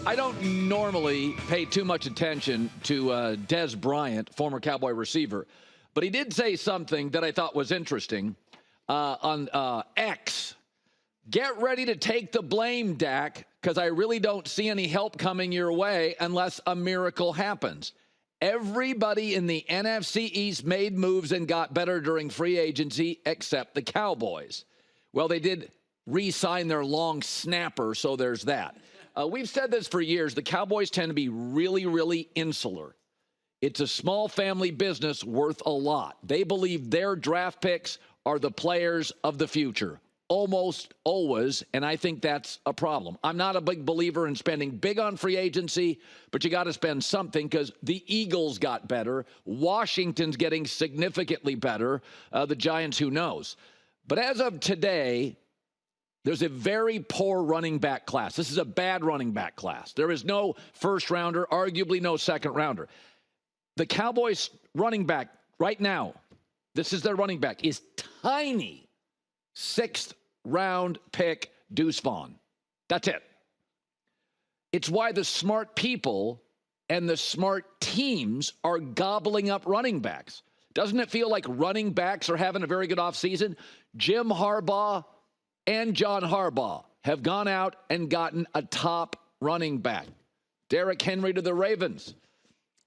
I don't normally pay too much attention to Dez Bryant, former Cowboy receiver, but he did say something that I thought was interesting on X. Get ready to take the blame, Dak, because I really don't see any help coming your way unless a miracle happens. Everybody in the NFC East made moves and got better during free agency except the Cowboys. Well, they did re-sign their long snapper, so there's that. We've said this for years. The Cowboys tend to be really, really insular. It's a small family business worth a lot. They believe their draft picks are the players of the future, almost always, and I think that's a problem. I'm not a big believer in spending big on free agency, but you got to spend something because the Eagles got better. Washington's getting significantly better. The Giants, who knows? But as of today, there's a very poor running back class. This is a bad running back class. There is no first rounder, arguably no second rounder. The Cowboys running back right now, this is their running back, is tiny. 6th round pick Deuce Vaughn. That's it. It's why the smart people and the smart teams are gobbling up running backs. Doesn't it feel like running backs are having a very good offseason? Jim Harbaugh and John Harbaugh have gone out and gotten a top running back. Derrick Henry to the Ravens.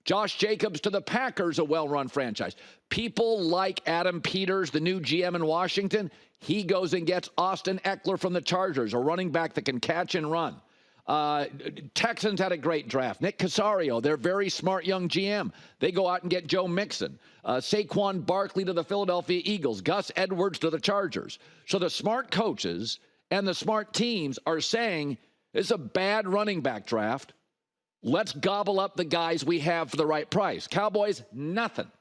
Josh Jacobs to the Packers, a well-run franchise. People like Adam Peters, the new GM in Washington. He goes and gets Austin Eckler from the Chargers, a running back that can catch and run. Texans had a great draft. Nick Casario, their very smart young GM. They go out and get Joe Mixon. Saquon Barkley to the Philadelphia Eagles. Gus Edwards to the Chargers. So the smart coaches and the smart teams are saying, it's a bad running back draft. Let's gobble up the guys we have for the right price. Cowboys, nothing.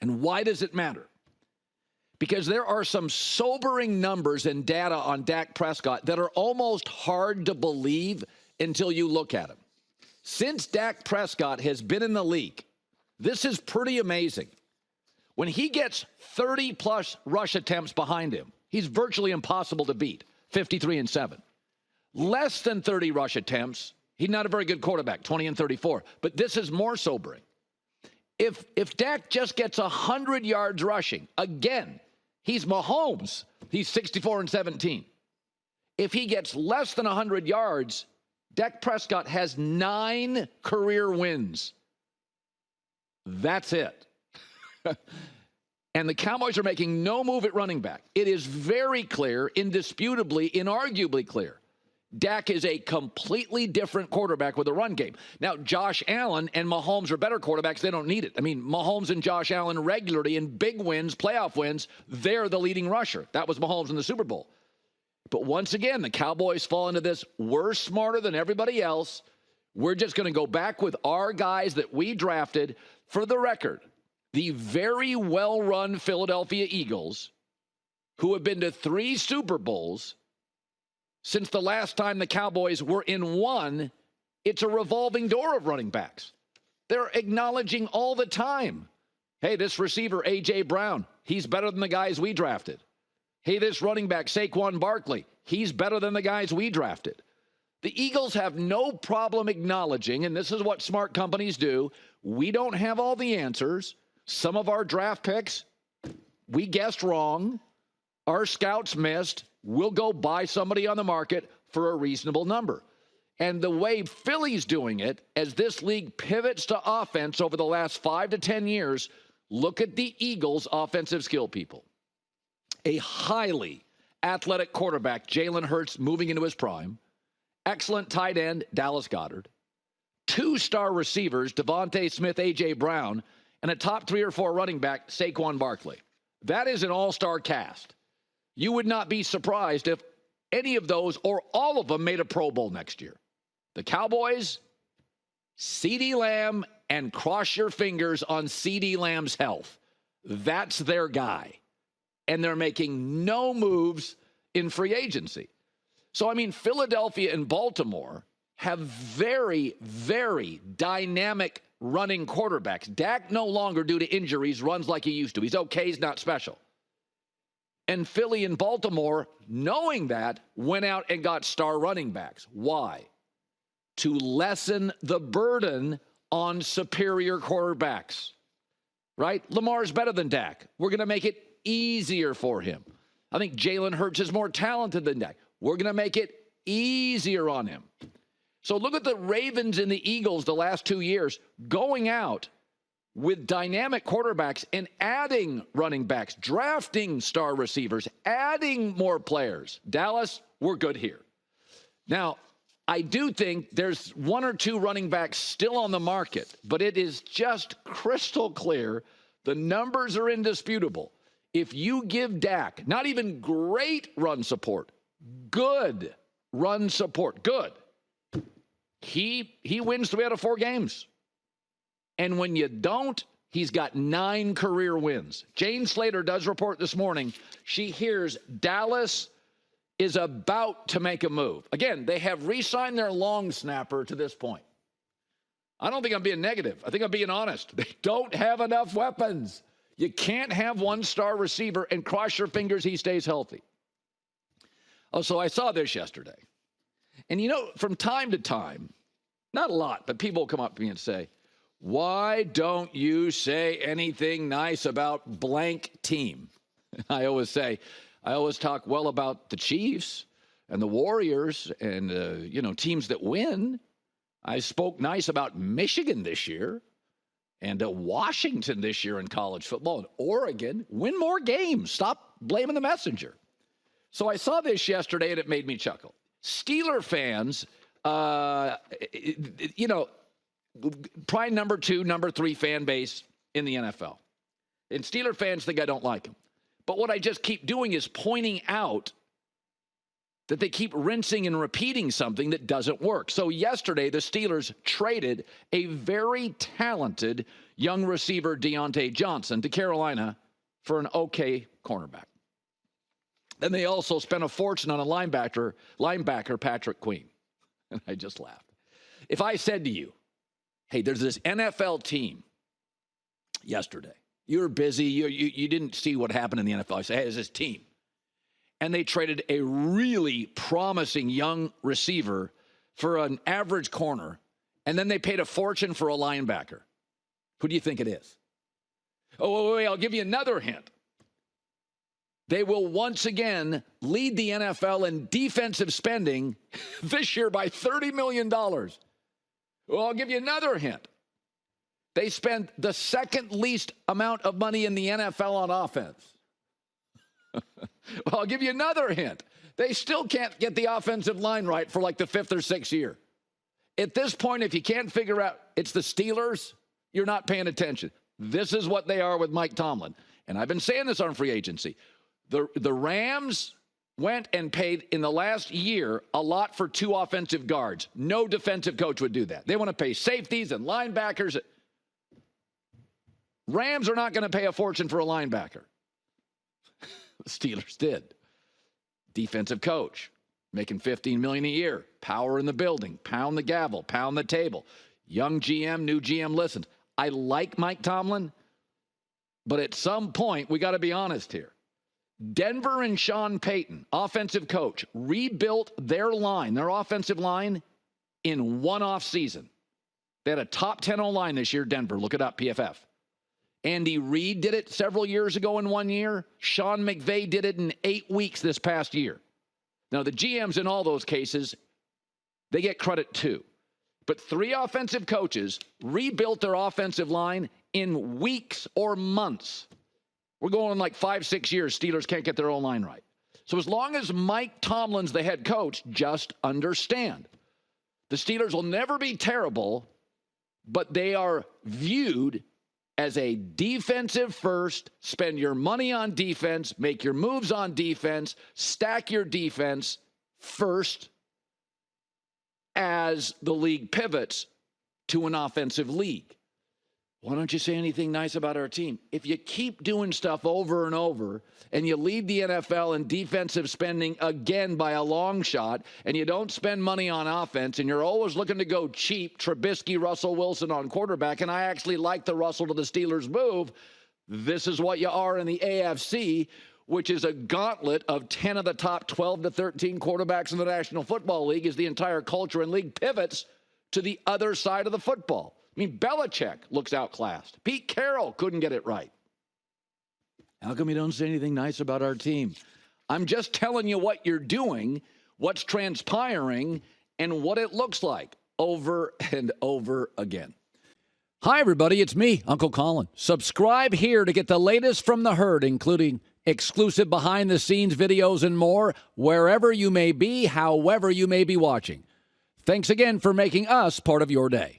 And why does it matter? Because there are some sobering numbers and data on Dak Prescott that are almost hard to believe until you look at them. Since Dak Prescott has been in the league, this is pretty amazing. When he gets 30-plus rush attempts behind him, he's virtually impossible to beat, 53-7. Less than 30 rush attempts, he's not a very good quarterback, 20-34. But this is more sobering. If Dak just gets 100 yards rushing, again, he's Mahomes. He's 64-17. If he gets less than 100 yards, Dak Prescott has 9 career wins. That's it. And the Cowboys are making no move at running back. It is very clear, indisputably, inarguably clear. Dak is a completely different quarterback with a run game. Now, Josh Allen and Mahomes are better quarterbacks. They don't need it. I mean, Mahomes and Josh Allen regularly in big wins, playoff wins, they're the leading rusher. That was Mahomes in the Super Bowl. But once again, the Cowboys fall into this, we're smarter than everybody else. We're just going to go back with our guys that we drafted. For the record, the very well-run Philadelphia Eagles, who have been to 3 Super Bowls, since the last time the Cowboys were in one, it's a revolving door of running backs. They're acknowledging all the time, hey, this receiver, A.J. Brown, he's better than the guys we drafted. Hey, this running back, Saquon Barkley, he's better than the guys we drafted. The Eagles have no problem acknowledging, and this is what smart companies do, we don't have all the answers. Some of our draft picks, we guessed wrong. Our scouts missed. We'll go buy somebody on the market for a reasonable number. And the way Philly's doing it, as this league pivots to offense over the last 5 to 10 years, look at the Eagles' offensive skill people. A highly athletic quarterback, Jalen Hurts, moving into his prime. Excellent tight end, Dallas Cowherd. 2-star receivers, Devontae Smith, A.J. Brown, and a top 3 or 4 running back, Saquon Barkley. That is an all-star cast. You would not be surprised if any of those or all of them made a Pro Bowl next year. The Cowboys, CeeDee Lamb, and cross your fingers on CeeDee Lamb's health. That's their guy. And they're making no moves in free agency. So, I mean, Philadelphia and Baltimore have very, very dynamic running quarterbacks. Dak no longer, due to injuries, runs like he used to. He's okay, he's not special. And Philly and Baltimore, knowing that, went out and got star running backs. Why? to lessen the burden on superior quarterbacks, right? Lamar's better than Dak. We're going to make it easier for him. I think Jalen Hurts is more talented than Dak. We're going to make it easier on him. So look at the Ravens and the Eagles the last 2 years going out with dynamic quarterbacks and adding running backs, drafting star receivers, adding more players. Dallas, we're good here. Now, I do think there's 1 or 2 running backs still on the market, but it is just crystal clear. The numbers are indisputable. If you give Dak not even great run support, good run support, good, he wins 3 out of 4 games. And when you don't, he's got 9 career wins. Jane Slater does report this morning. She hears Dallas is about to make a move. Again, they have re-signed their long snapper to this point. I don't think I'm being negative. I think I'm being honest. They don't have enough weapons. You can't have 1-star receiver and cross your fingers he stays healthy. Oh, so I saw this yesterday. And, from time to time, not a lot, but people will come up to me and say, why don't you say anything nice about blank team? I always talk well about the Chiefs and the Warriors and, teams that win. I spoke nice about Michigan this year and Washington this year in college football and Oregon. Win more games. Stop blaming the messenger. So I saw this yesterday and it made me chuckle. Steeler fans, prime number 2, number 3 fan base in the NFL. And Steeler fans think I don't like them. But what I just keep doing is pointing out that they keep rinsing and repeating something that doesn't work. So yesterday, the Steelers traded a very talented young receiver, Diontae Johnson, to Carolina for an okay cornerback. Then they also spent a fortune on a linebacker Patrick Queen. And I just laughed. If I said to you, hey, there's this NFL team yesterday. You were busy. You didn't see what happened in the NFL. I say, hey, there's this team. And they traded a really promising young receiver for an average corner. And then they paid a fortune for a linebacker. Who do you think it is? Oh, wait, I'll give you another hint. They will once again lead the NFL in defensive spending this year by $30 million. Well, I'll give you another hint. They spent the second least amount of money in the NFL on offense. Well, I'll give you another hint. They still can't get the offensive line right for like the 5th or 6th year. At this point, if you can't figure out it's the Steelers, you're not paying attention. This is what they are with Mike Tomlin. And I've been saying this on free agency. The Rams went and paid in the last year a lot for 2 offensive guards. No defensive coach would do that. They want to pay safeties and linebackers. Rams are not going to pay a fortune for a linebacker. The Steelers did. Defensive coach, making $15 million a year. Power in the building. Pound the gavel. Pound the table. Young GM, new GM listens. I like Mike Tomlin, but at some point, we got to be honest here. Denver and Sean Payton, offensive coach, rebuilt their offensive line in 1 offseason. They had a top 10 O-line this year, Denver. Look it up, PFF. Andy Reid did it several years ago in 1 year. Sean McVay did it in 8 weeks this past year. Now, the GMs in all those cases, they get credit too. But 3 offensive coaches rebuilt their offensive line in weeks or months. We're going like 5-6 years. Steelers can't get their own line right. So as long as Mike Tomlin's the head coach, just understand. The Steelers will never be terrible, but they are viewed as a defensive first, spend your money on defense, make your moves on defense, stack your defense first as the league pivots to an offensive league. Why don't you say anything nice about our team? If you keep doing stuff over and over and you lead the NFL in defensive spending again by a long shot and you don't spend money on offense and you're always looking to go cheap, Trubisky, Russell Wilson on quarterback, and I actually like the Russell to the Steelers move, this is what you are in the AFC, which is a gauntlet of 10 of the top 12 to 13 quarterbacks in the National Football League as the entire culture and league pivots to the other side of the football. I mean, Belichick looks outclassed. Pete Carroll couldn't get it right. How come you don't say anything nice about our team? I'm just telling you what you're doing, what's transpiring, and what it looks like over and over again. Hi, everybody. It's me, Uncle Colin. Subscribe here to get the latest from the herd, including exclusive behind-the-scenes videos and more, wherever you may be, however you may be watching. Thanks again for making us part of your day.